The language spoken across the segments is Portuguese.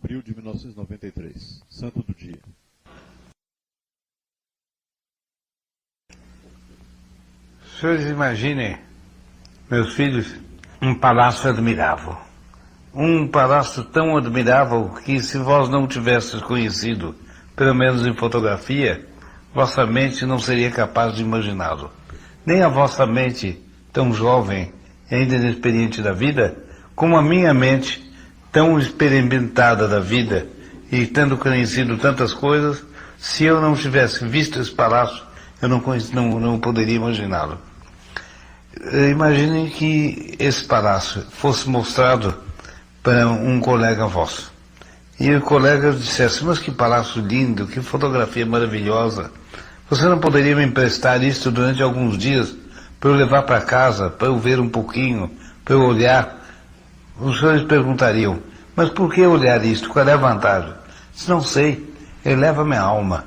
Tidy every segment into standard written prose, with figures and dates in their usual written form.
abril de 1993. Santo do dia. Senhores, imaginem, meus filhos, um palácio admirável. Um palácio tão admirável que, se vós não tivesses conhecido, pelo menos em fotografia, vossa mente não seria capaz de imaginá-lo. Nem a vossa mente, tão jovem e ainda inexperiente da vida, como a minha mente, tão experimentada da vida e tendo conhecido tantas coisas, se eu não tivesse visto esse palácio, eu não poderia imaginá-lo. Imaginem que esse palácio fosse mostrado para um colega vosso. E o colega dissesse: mas que palácio lindo, que fotografia maravilhosa. Você não poderia me emprestar isso durante alguns dias para eu levar para casa, para eu ver um pouquinho, para eu olhar? Os senhores perguntariam: mas por que olhar isto? Qual é a vantagem? Se não sei, eleva minha alma.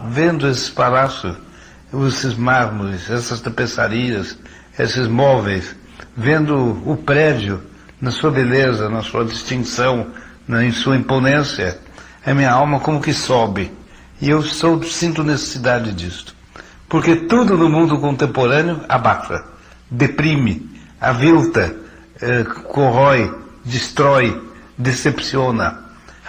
Vendo esses palácios, esses mármores, essas tapeçarias, esses móveis, vendo o prédio na sua beleza, na sua distinção, em sua imponência, a minha alma como que sobe. E eu sinto necessidade disto. Porque tudo no mundo contemporâneo abaixa, deprime, avilta, corrói, destrói, decepciona.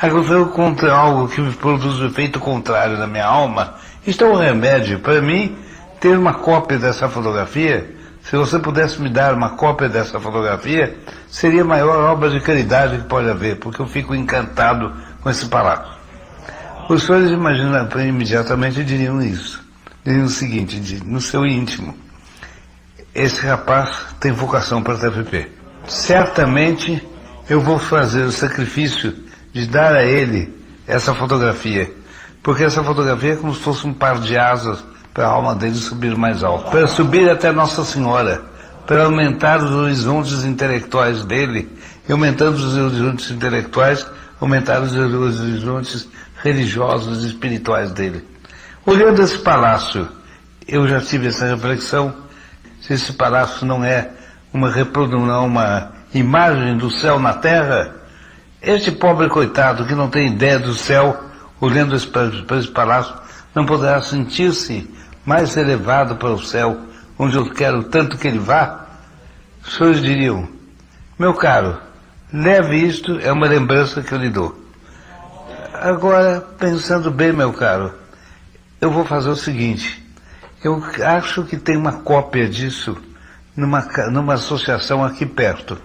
Agora eu contra algo que produz o efeito contrário na minha alma. Isto é um remédio. Para mim, ter uma cópia dessa fotografia, se você pudesse me dar uma cópia dessa fotografia, seria a maior obra de caridade que pode haver, porque eu fico encantado com esse palácio. Os senhores imaginam, imediatamente diriam isso. Diriam o seguinte, no seu íntimo: esse rapaz tem vocação para TPP. Certamente eu vou fazer o sacrifício de dar a ele essa fotografia, porque essa fotografia é como se fosse um par de asas para a alma dele subir mais alto, para subir até Nossa Senhora, para aumentar os horizontes intelectuais dele, e aumentando os horizontes intelectuais, aumentar os horizontes religiosos e espirituais dele. Olhando esse palácio, eu já tive essa reflexão: se esse palácio não é uma imagem do céu na terra, este pobre coitado que não tem ideia do céu, olhando para esse palácio, não poderá sentir-se mais elevado para o céu, onde eu quero tanto que ele vá? Os senhores diriam: meu caro, leve isto, é uma lembrança que eu lhe dou. Agora, pensando bem, meu caro, eu vou fazer o seguinte: eu acho que tem uma cópia disso numa associação aqui perto.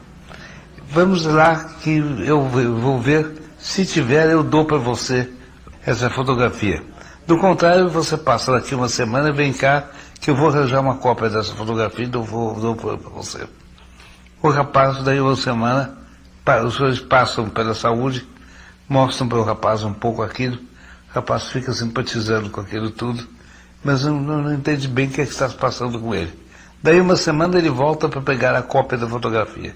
Vamos lá que eu vou ver, se tiver eu dou para você essa fotografia. Do contrário, você passa daqui uma semana e vem cá que eu vou arranjar uma cópia dessa fotografia e dou para você. O rapaz, daí uma semana, os senhores passam pela saúde, mostram para o rapaz um pouco aquilo, o rapaz fica simpatizando com aquilo tudo, mas não entende bem o que é que está se passando com ele. Daí uma semana ele volta para pegar a cópia da fotografia.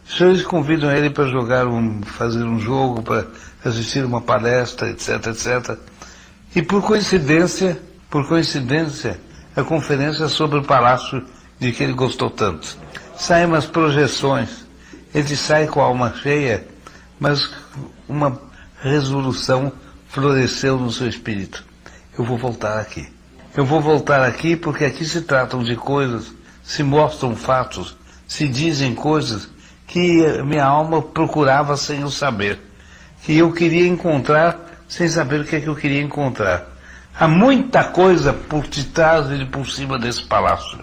Os senhores convidam ele para fazer um jogo, para assistir uma palestra, etc, etc. E por coincidência, a conferência é sobre o palácio de que ele gostou tanto. Saem umas projeções, ele sai com a alma cheia, mas uma resolução floresceu no seu espírito: eu vou voltar aqui. Eu vou voltar aqui porque aqui se tratam de coisas, se mostram fatos, se dizem coisas que minha alma procurava sem eu saber, que eu queria encontrar sem saber o que é que eu queria encontrar. Há muita coisa por detrás e por cima desse palácio.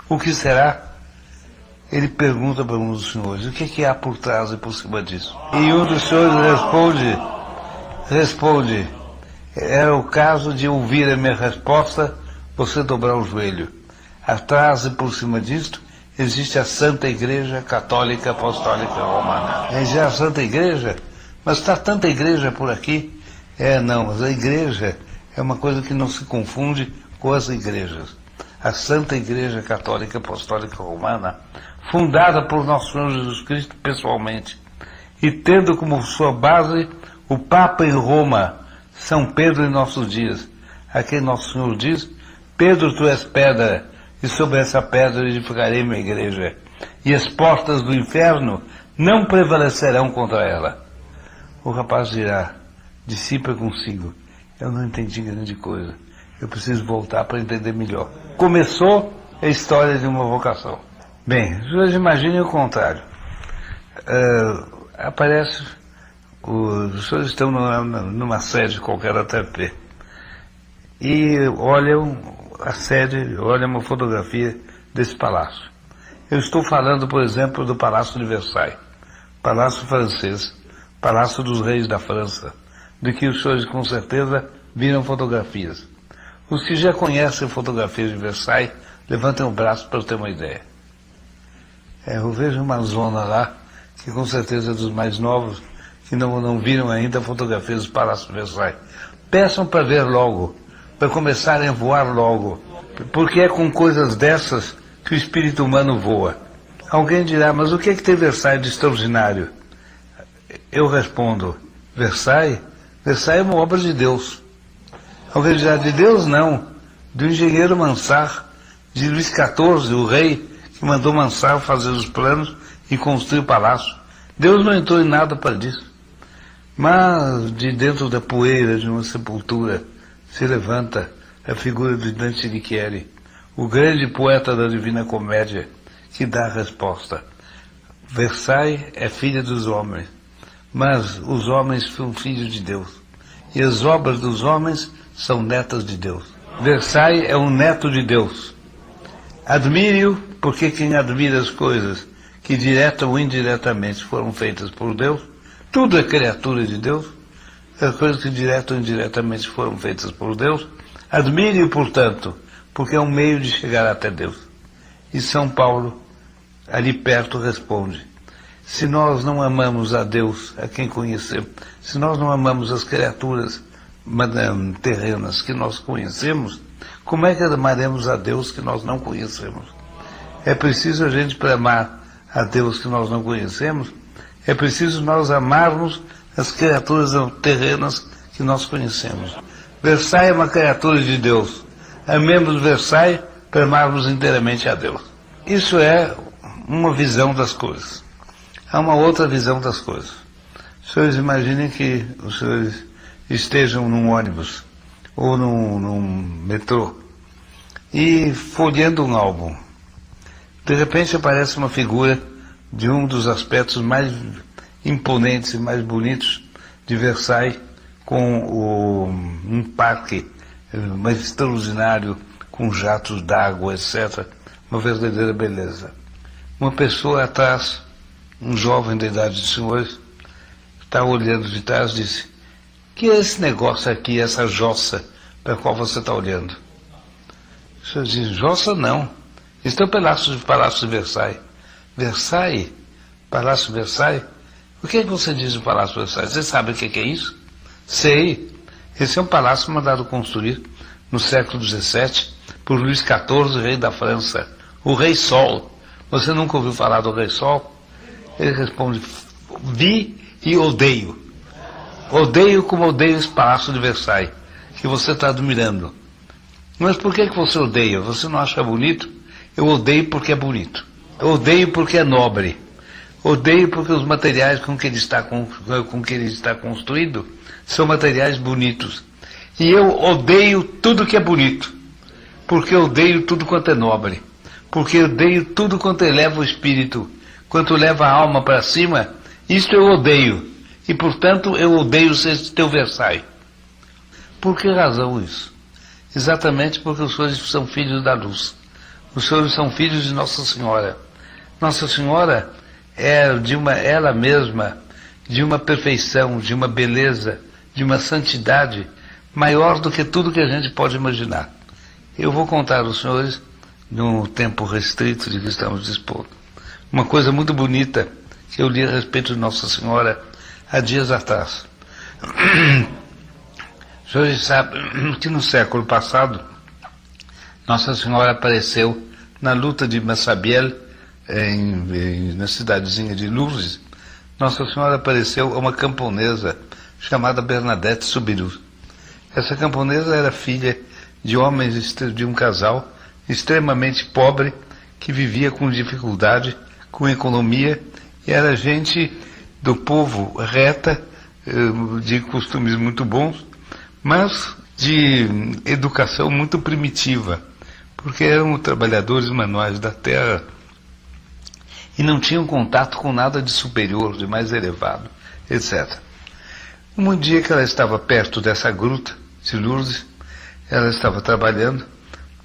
O que será? Ele pergunta para um dos senhores: o que é que há por trás e por cima disso? E um dos senhores responde: era o caso de ouvir a minha resposta, você dobrar o joelho. Atrás e por cima disto existe a Santa Igreja Católica Apostólica Romana. É já a Santa Igreja? Mas está tanta igreja por aqui? Não, mas a igreja é uma coisa que não se confunde com as igrejas. A Santa Igreja Católica Apostólica Romana, fundada por nosso Senhor Jesus Cristo pessoalmente, e tendo como sua base o Papa em Roma, São Pedro em nossos dias, a quem nosso Senhor diz: Pedro, tu és pedra, e sobre essa pedra edificarei minha igreja, e as portas do inferno não prevalecerão contra ela. o rapaz dirá, de si para consigo, eu não entendi grande coisa, eu preciso voltar para entender melhor. Começou a história de uma vocação. Bem, vocês imaginem o contrário. Os senhores estão numa sede qualquer da TP e olham a sede, olham uma fotografia desse palácio. Eu estou falando, por exemplo, do Palácio de Versailles, Palácio francês, Palácio dos Reis da França, de que os senhores com certeza viram fotografias. Os que já conhecem fotografias de Versailles, levantem o braço para eu ter uma ideia. Eu vejo uma zona lá, que com certeza é dos mais novos, que não viram ainda fotografias do Palácio de Versailles. Peçam para ver logo, para começarem a voar logo, porque é com coisas dessas que o espírito humano voa. Alguém dirá, mas o que é que tem Versailles de extraordinário? Eu respondo, Versailles é uma obra de Deus. Alguém dirá, de Deus não, do engenheiro Mansart, de Luís XIV, o rei, que mandou Mansart fazer os planos e construir o palácio. Deus não entrou em nada para disso. Mas de dentro da poeira de uma sepultura se levanta a figura de Dante Alighieri, o grande poeta da Divina Comédia, que dá a resposta. Versailles é filha dos homens, mas os homens são filhos de Deus. E as obras dos homens são netas de Deus. Versailles é um neto de Deus. Admire-o, porque quem admira as coisas que direta ou indiretamente foram feitas por Deus, tudo é criatura de Deus, as coisas que direta ou indiretamente foram feitas por Deus, admire-o, portanto, porque é um meio de chegar até Deus. E São Paulo, ali perto, responde, se nós não amamos a Deus, a quem conhecemos, se nós não amamos as criaturas terrenas que nós conhecemos, como é que amaremos a Deus que nós não conhecemos? É preciso a gente, para amar a Deus que nós não conhecemos, é preciso nós amarmos as criaturas terrenas que nós conhecemos. Versailles é uma criatura de Deus. Amemos Versailles para amarmos inteiramente a Deus. Isso é uma visão das coisas. Há uma outra visão das coisas. Os senhores imaginem que os senhores estejam num ônibus ou num metrô e folheando um álbum. De repente aparece uma figura de um dos aspectos mais imponentes e mais bonitos de Versailles, com um parque mais extraordinário, com jatos d'água, etc. Uma verdadeira beleza. Uma pessoa atrás, um jovem da idade dos senhores, está olhando de trás e disse, que é esse negócio aqui, essa jossa para a qual você está olhando? O senhor diz, jossa não. Isso é o Palácio de Versailles. Versailles? Palácio de Versailles? O que é que você diz do Palácio de Versailles? Você sabe o que é isso? Sei. Esse é um palácio mandado construir no século XVII por Luís XIV, rei da França. O Rei Sol. Você nunca ouviu falar do Rei Sol? Ele responde, vi e odeio. Odeio como odeio esse Palácio de Versailles, que você está admirando. Mas por que você odeia? Você não acha bonito? Eu odeio porque é bonito. Eu odeio porque é nobre. Odeio porque os materiais com que ele está construído são materiais bonitos. E eu odeio tudo que é bonito. Porque eu odeio tudo quanto é nobre. Porque eu odeio tudo quanto eleva o espírito. Quanto leva a alma para cima, isso eu odeio. E, portanto, eu odeio esse teu Versailles. Por que razão isso? Exatamente porque os senhores são filhos da luz. Os senhores são filhos de Nossa Senhora. Nossa Senhora é ela mesma, de uma perfeição, de uma beleza, de uma santidade maior do que tudo que a gente pode imaginar. Eu vou contar aos senhores, no tempo restrito de que estamos dispondo, uma coisa muito bonita que eu li a respeito de Nossa Senhora há dias atrás. Os senhores sabem que no século passado Nossa Senhora apareceu na luta de Massabielle, na cidadezinha de Lourdes. Nossa Senhora apareceu a uma camponesa chamada Bernadette Soubirous. Essa camponesa era filha de homens, de um casal extremamente pobre, que vivia com dificuldade, com economia, e era gente do povo reta, de costumes muito bons, mas de educação muito primitiva, porque eram trabalhadores manuais da terra e não tinham contato com nada de superior, de mais elevado, etc. Um dia que ela estava perto dessa gruta de Lourdes, ela estava trabalhando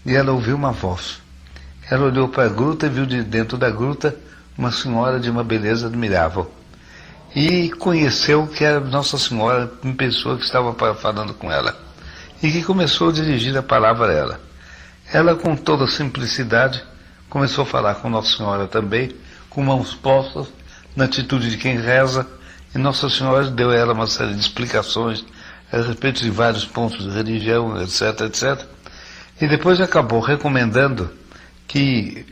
e ela ouviu uma voz. Ela olhou para a gruta e viu de dentro da gruta uma senhora de uma beleza admirável. E conheceu que era Nossa Senhora em pessoa que estava falando com ela. E que começou a dirigir a palavra a ela. Ela, com toda simplicidade, começou a falar com Nossa Senhora também, com mãos postas, na atitude de quem reza, e Nossa Senhora deu a ela uma série de explicações a respeito de vários pontos de religião, etc, etc. E depois acabou recomendando que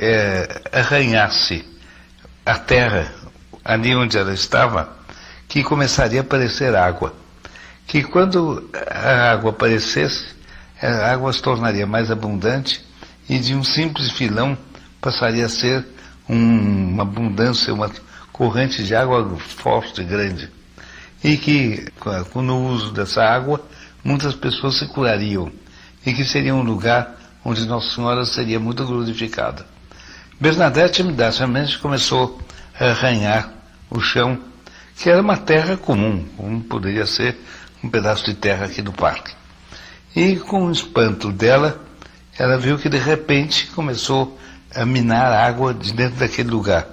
arranhasse a terra ali onde ela estava, que começaria a aparecer água. Que quando a água aparecesse, a água se tornaria mais abundante e de um simples filão passaria a ser uma abundância, uma corrente de água forte e grande. E que, com o uso dessa água, muitas pessoas se curariam. E que seria um lugar onde Nossa Senhora seria muito glorificada. Bernadette imediatamente começou a arranhar o chão, que era uma terra comum, como poderia ser um pedaço de terra aqui do parque. E com o espanto dela, ela viu que de repente começou a minar água de dentro daquele lugar.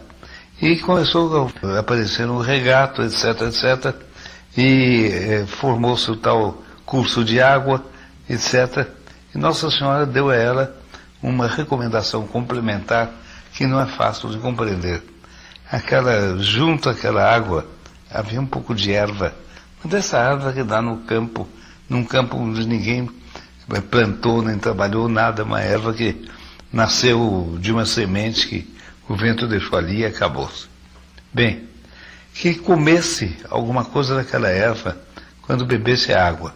E começou a aparecer um regato, etc, etc, e formou-se o tal curso de água, etc. E Nossa Senhora deu a ela uma recomendação complementar que não é fácil de compreender. Junto àquela água havia um pouco de erva, mas dessa erva que dá no campo, num campo onde ninguém plantou nem trabalhou nada, uma erva que nasceu de uma semente que o vento deixou ali e acabou-se. Bem, que comesse alguma coisa daquela erva quando bebesse água.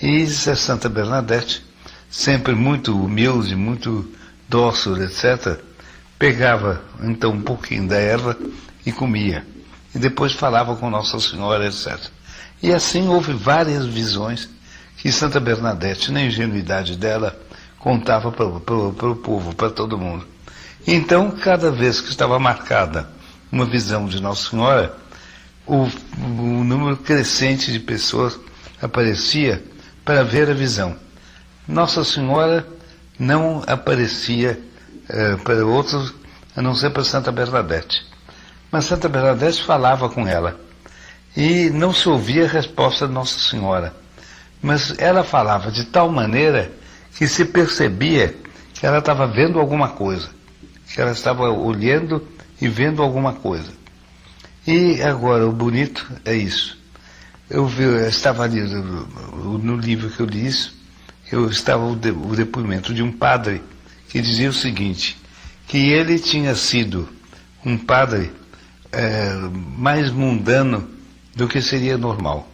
E a Santa Bernadette, sempre muito humilde, muito dócil, etc., pegava então um pouquinho da erva e comia. E depois falava com Nossa Senhora, etc. E assim houve várias visões que Santa Bernadette, na ingenuidade dela, contava para o povo, para todo mundo. E então, cada vez que estava marcada uma visão de Nossa Senhora, o número crescente de pessoas aparecia para ver a visão. Nossa Senhora não aparecia para outros, a não ser para Santa Bernadette. Mas Santa Bernadette falava com ela. E não se ouvia a resposta de Nossa Senhora. Mas ela falava de tal maneira que se percebia que ela estava vendo alguma coisa. Que ela estava olhando e vendo alguma coisa. E agora, o bonito é isso. Eu estava ali no livro que eu li isso, estava o depoimento de um padre que dizia o seguinte, que ele tinha sido um padre mais mundano do que seria normal,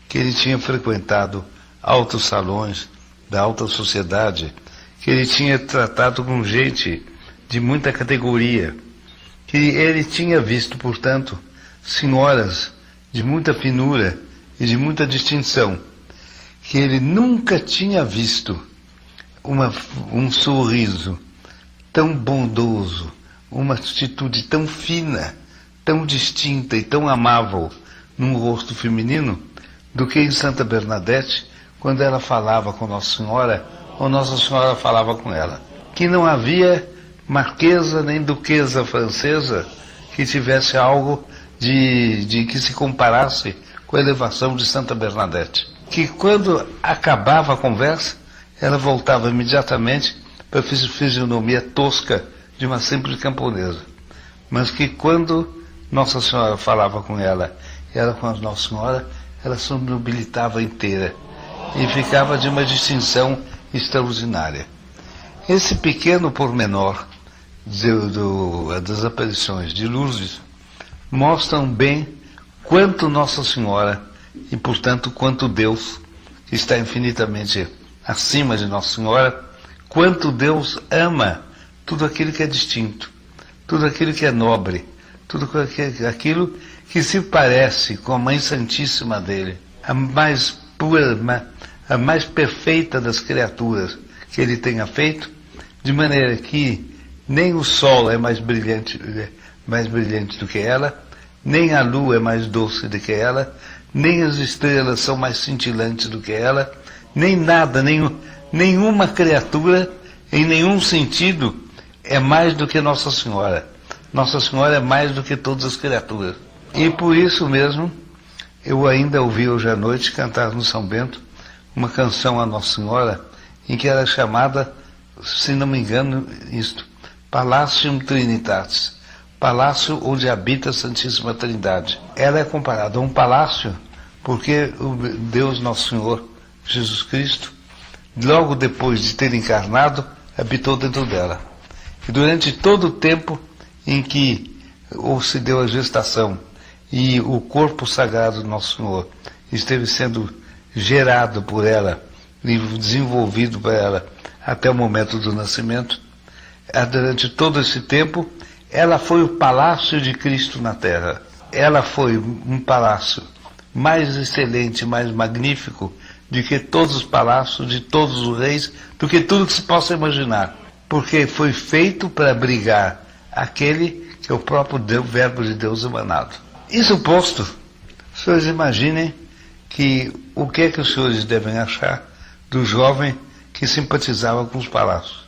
que ele tinha frequentado altos salões da alta sociedade, que ele tinha tratado com gente de muita categoria, que ele tinha visto, portanto, senhoras de muita finura e de muita distinção, que ele nunca tinha visto um sorriso tão bondoso, uma atitude tão fina, tão distinta e tão amável num rosto feminino, do que em Santa Bernadette, quando ela falava com Nossa Senhora, ou Nossa Senhora falava com ela. Que não havia marquesa nem duquesa francesa que tivesse algo de que se comparasse com a elevação de Santa Bernadette. Que quando acabava a conversa, ela voltava imediatamente para a fisionomia tosca de uma simples camponesa. Mas que quando Nossa Senhora falava com ela, e ela com a Nossa Senhora, ela se nobilitava inteira e ficava de uma distinção extraordinária. Esse pequeno pormenor das aparições de Lourdes mostram bem quanto Nossa Senhora e, portanto, quanto Deus, que está infinitamente acima de Nossa Senhora, quanto Deus ama tudo aquilo que é distinto, tudo aquilo que é nobre, tudo aquilo que se parece com a Mãe Santíssima dele, a mais pura, a mais perfeita das criaturas que ele tenha feito, de maneira que nem o sol é mais brilhante do que ela, nem a lua é mais doce do que ela, nem as estrelas são mais cintilantes do que ela, nem nada, nenhuma criatura, em nenhum sentido, é mais do que Nossa Senhora. Nossa Senhora é mais do que todas as criaturas. E por isso mesmo, eu ainda ouvi hoje à noite cantar no São Bento uma canção a Nossa Senhora, em que era chamada, se não me engano, isto, Palatium Trinitatis, palácio onde habita a Santíssima Trindade. Ela é comparada a um palácio porque o Deus Nosso Senhor, Jesus Cristo, logo depois de ter encarnado, habitou dentro dela. E durante todo o tempo em que se deu a gestação e o corpo sagrado do Nosso Senhor esteve sendo gerado por ela, e desenvolvido por ela até o momento do nascimento, durante todo esse tempo, ela foi o palácio de Cristo na terra. Ela foi um palácio mais excelente, mais magnífico do que todos os palácios de todos os reis, do que tudo que se possa imaginar. Porque foi feito para abrigar aquele que é o próprio Deus, Verbo de Deus emanado. Isso posto, os senhores imaginem o que é que os senhores devem achar do jovem que simpatizava com os palácios.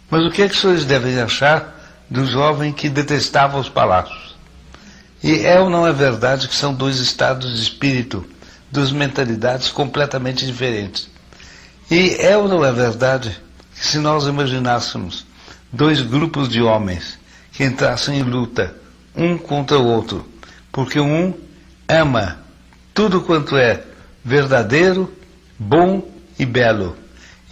Mas o que é que os senhores devem achar do jovem que detestava os palácios? E é ou não é verdade que são dois estados de espírito, duas mentalidades completamente diferentes? E é ou não é verdade que se nós imaginássemos dois grupos de homens que entrassem em luta, um contra o outro, porque um ama tudo quanto é verdadeiro, bom e belo,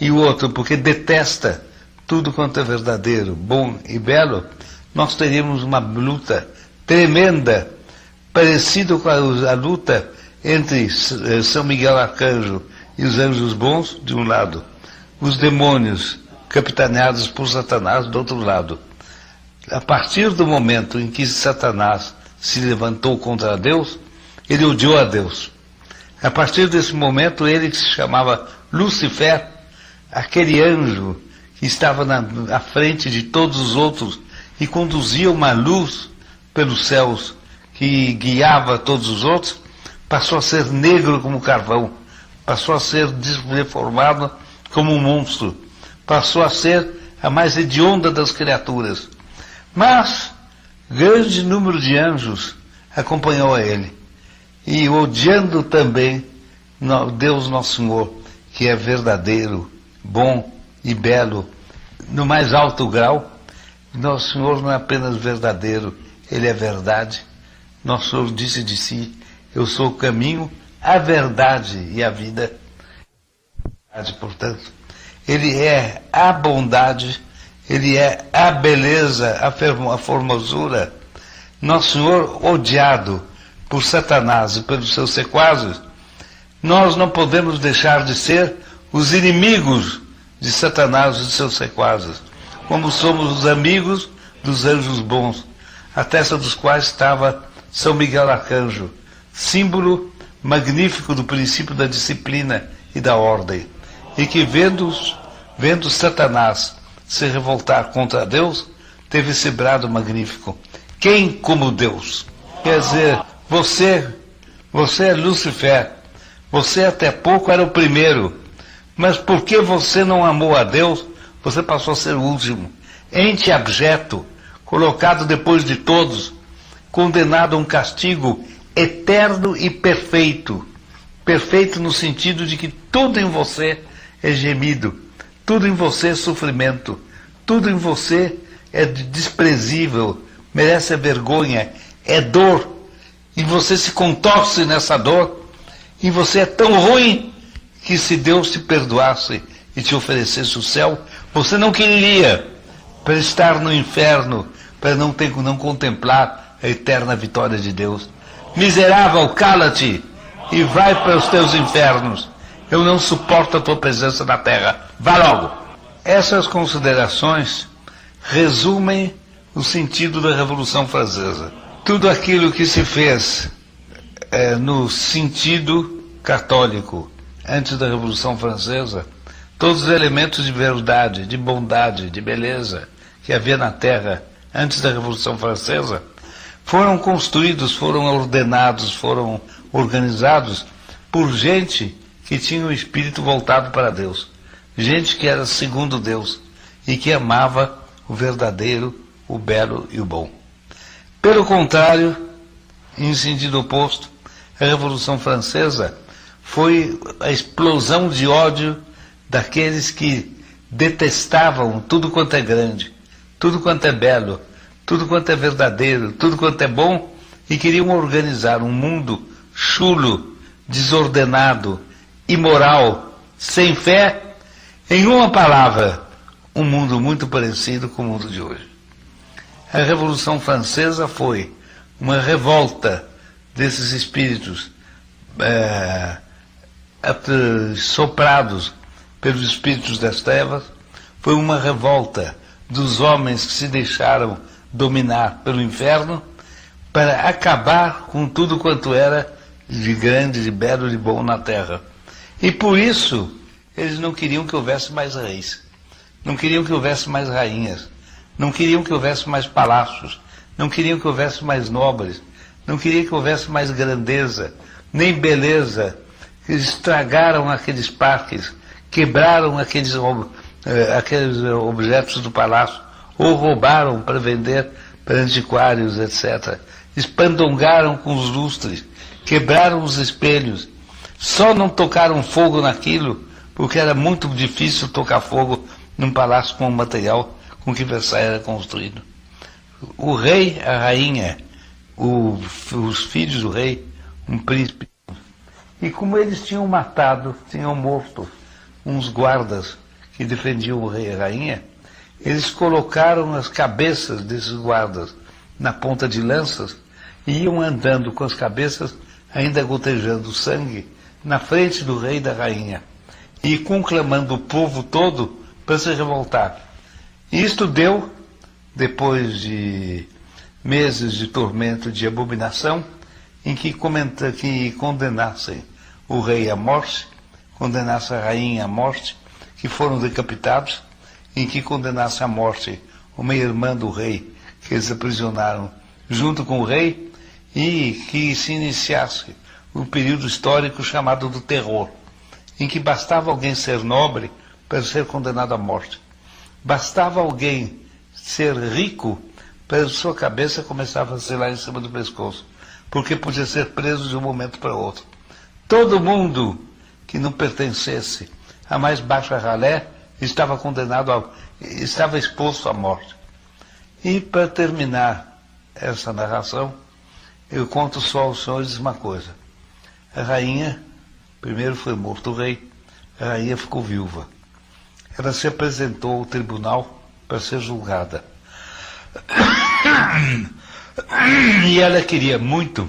e o outro porque detesta tudo quanto é verdadeiro, bom e belo, nós teríamos uma luta tremenda, parecida com a luta entre São Miguel Arcanjo e os anjos bons, de um lado, os demônios capitaneados por Satanás, do outro lado. A partir do momento em que Satanás se levantou contra Deus, ele odiou a Deus. A partir desse momento, ele que se chamava Lúcifer, aquele anjo que estava à frente de todos os outros e conduzia uma luz pelos céus que guiava todos os outros, passou a ser negro como carvão, passou a ser deformado como um monstro, passou a ser a mais hedionda das criaturas. Mas grande número de anjos acompanhou a ele, e odiando também Deus Nosso Senhor, que é verdadeiro, bom e belo, no mais alto grau. Nosso Senhor não é apenas verdadeiro, Ele é verdade. Nosso Senhor disse de si: eu sou o caminho, a verdade e a vida. Portanto, Ele é a bondade, Ele é a beleza, a formosura. Nosso Senhor, odiado por Satanás e pelos seus sequazes, nós não podemos deixar de ser os inimigos de Satanás e de seus sequazes, como somos os amigos dos anjos bons, a testa dos quais estava São Miguel Arcanjo, símbolo magnífico do princípio da disciplina e da ordem, e que vendo Satanás se revoltar contra Deus, teve esse brado magnífico: quem como Deus? Quer dizer, você é Lúcifer, você até pouco era o primeiro, mas porque você não amou a Deus, você passou a ser o último, ente abjeto, colocado depois de todos, condenado a um castigo eterno e perfeito. Perfeito no sentido de que tudo em você é gemido, tudo em você é sofrimento, tudo em você é desprezível, merece a vergonha, é dor, e você se contorce nessa dor, e você é tão ruim que se Deus te perdoasse e te oferecesse o céu, você não queria, para estar no inferno, para não contemplar a eterna vitória de Deus. Miserável, cala-te e vai para os teus infernos. Eu não suporto a tua presença na terra. Vá logo. Essas considerações resumem o sentido da Revolução Francesa. tudo aquilo que se fez no sentido católico antes da Revolução Francesa, todos os elementos de verdade, de bondade, de beleza que havia na Terra antes da Revolução Francesa, foram construídos, foram ordenados, foram organizados por gente que tinha o espírito voltado para Deus. Gente que era segundo Deus e que amava o verdadeiro, o belo e o bom. Pelo contrário, em sentido oposto, a Revolução Francesa foi a explosão de ódio daqueles que detestavam tudo quanto é grande, tudo quanto é belo, tudo quanto é verdadeiro, tudo quanto é bom, e queriam organizar um mundo chulo, desordenado, imoral, sem fé, em uma palavra, um mundo muito parecido com o mundo de hoje. A Revolução Francesa foi uma revolta desses espíritos soprados pelos espíritos das trevas, foi uma revolta dos homens que se deixaram dominar pelo inferno para acabar com tudo quanto era de grande, de belo, de bom na Terra. E por isso eles não queriam que houvesse mais reis, não queriam que houvesse mais rainhas, não queriam que houvesse mais palácios, não queriam que houvesse mais nobres, não queriam que houvesse mais grandeza, nem beleza. Eles estragaram aqueles parques, quebraram aqueles objetos do palácio, ou roubaram para vender para antiquários, etc. Espandongaram com os lustres, quebraram os espelhos, só não tocaram fogo naquilo, porque era muito difícil tocar fogo num palácio com o material com que Versailles era construído. O rei, a rainha, os filhos do rei, um príncipe. E como eles tinham morto uns guardas que defendiam o rei e a rainha, eles colocaram as cabeças desses guardas na ponta de lanças e iam andando com as cabeças ainda gotejando sangue na frente do rei e da rainha, e conclamando o povo todo para se revoltar. E isto deu, depois de meses de tormento, de abominação, em que condenassem o rei à morte, condenassem a rainha à morte, que foram decapitados, em que condenassem à morte uma irmã do rei, que eles aprisionaram junto com o rei, e que se iniciasse um período histórico chamado do terror, em que bastava alguém ser nobre para ser condenado à morte. Bastava alguém ser rico para sua cabeça começava a ser lá em cima do pescoço, porque podia ser preso de um momento para outro. Todo mundo que não pertencesse à mais baixa ralé estava estava exposto à morte. E para terminar essa narração, eu conto só aos senhores uma coisa. A rainha, primeiro foi morto o rei, a rainha ficou viúva. Ela se apresentou ao tribunal para ser julgada. E ela queria muito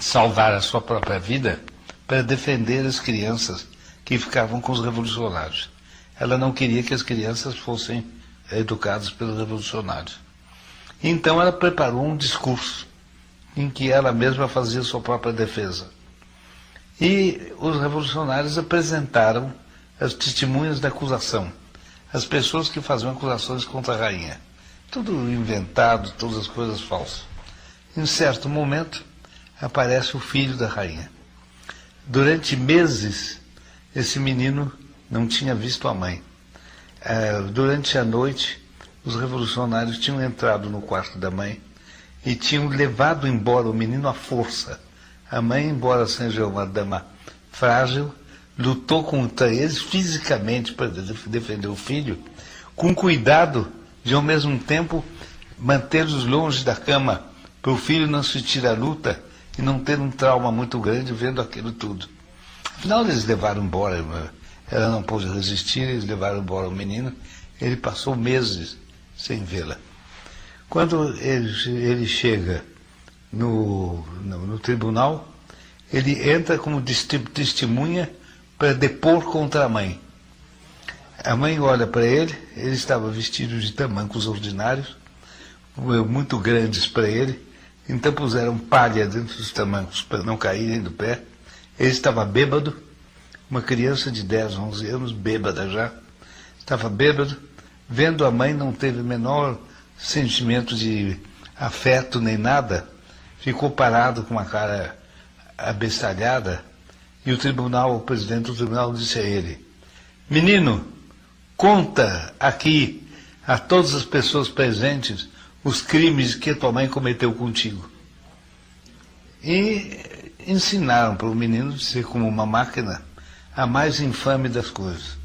salvar a sua própria vida para defender as crianças que ficavam com os revolucionários. Ela não queria que as crianças fossem educadas pelos revolucionários. Então ela preparou um discurso em que ela mesma fazia sua própria defesa. E os revolucionários apresentaram as testemunhas da acusação, as pessoas que faziam acusações contra a rainha. Tudo inventado, todas as coisas falsas. Em um certo momento, aparece o filho da rainha. Durante meses, esse menino não tinha visto a mãe. Durante a noite, os revolucionários tinham entrado no quarto da mãe e tinham levado embora o menino à força. A mãe, embora seja uma dama frágil, lutou contra eles fisicamente para defender o filho, com cuidado de, ao mesmo tempo, mantê-los longe da cama, para o filho não sentir a luta e não ter um trauma muito grande vendo aquilo tudo. Afinal, eles levaram embora, ela não pôde resistir, eles levaram embora o menino, ele passou meses sem vê-la. Quando ele chega no tribunal, ele entra como testemunha para depor contra a mãe. A mãe olha para ele estava vestido de tamancos ordinários, muito grandes para ele, Então puseram palha dentro dos tamancos para não caírem do pé. Ele estava bêbado, uma criança de 10, 11 anos, bêbada já, estava bêbado, vendo a mãe, não teve o menor sentimento de afeto nem nada, ficou parado com uma cara abestalhada, e o presidente do tribunal disse a ele: menino, conta aqui a todas as pessoas presentes os crimes que a tua mãe cometeu contigo. E ensinaram para o menino ser como uma máquina a mais infame das coisas.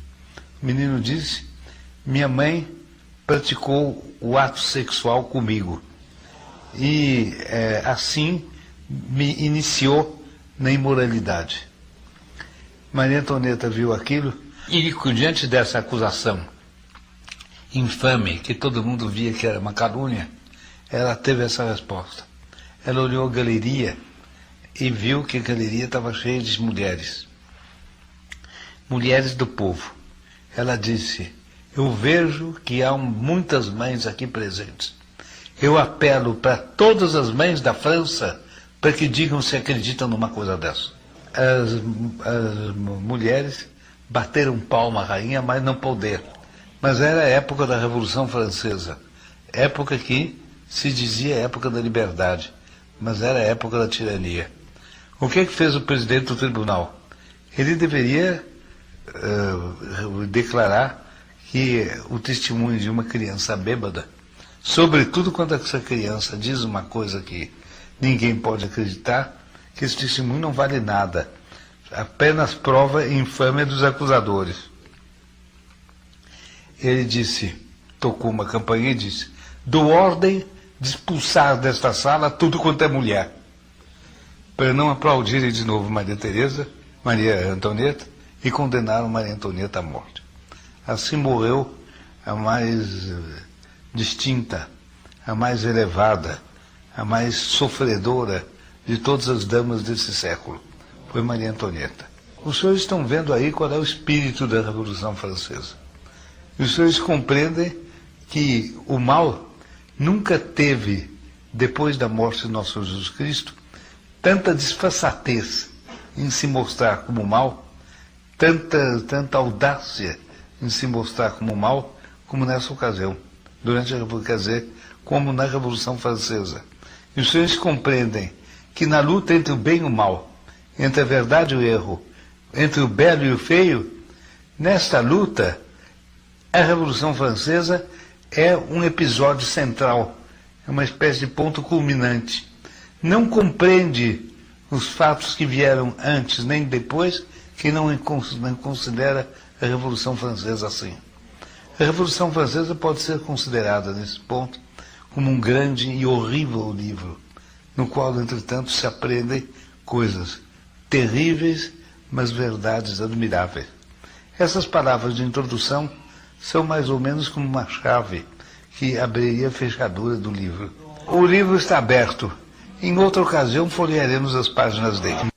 O menino disse: minha mãe praticou o ato sexual comigo e assim me iniciou na imoralidade. Maria Antonieta viu aquilo e, diante dessa acusação infame, que todo mundo via que era uma calúnia, ela teve essa resposta. Ela olhou a galeria e viu que a galeria estava cheia de mulheres. Mulheres do povo. Ela disse: eu vejo que há muitas mães aqui presentes. Eu apelo para todas as mães da França para que digam se acreditam numa coisa dessa. As mulheres bateram palma à rainha, mas não poder. Mas era a época da Revolução Francesa, época que se dizia época da liberdade, mas era a época da tirania. O que fez o presidente do tribunal? Ele deveria declarar que o testemunho de uma criança bêbada, sobretudo quando essa criança diz uma coisa que ninguém pode acreditar, que esse testemunho não vale nada, apenas prova infâmia dos acusadores. Ele disse, tocou uma campainha e disse: dou ordem de expulsar desta sala tudo quanto é mulher, para não aplaudirem de novo Maria Antonieta, e condenaram Maria Antonieta à morte. Assim morreu a mais distinta, a mais elevada, a mais sofredora de todas as damas desse século. Foi Maria Antonieta. Os senhores estão vendo aí qual é o espírito da Revolução Francesa. E os senhores compreendem que o mal nunca teve, depois da morte de nosso Senhor Jesus Cristo, tanta disfarçatez em se mostrar como mal, tanta audácia em se mostrar como mal, como nessa ocasião, como na Revolução Francesa. E os senhores compreendem que na luta entre o bem e o mal, entre a verdade e o erro, entre o belo e o feio, nesta luta, a Revolução Francesa é um episódio central, é uma espécie de ponto culminante. Não compreende os fatos que vieram antes nem depois, que não considera a Revolução Francesa assim. A Revolução Francesa pode ser considerada, nesse ponto, como um grande e horrível livro, no qual, entretanto, se aprendem coisas terríveis, mas verdades admiráveis. Essas palavras de introdução são mais ou menos como uma chave que abriria a fechadura do livro. O livro está aberto. Em outra ocasião, folhearemos as páginas dele.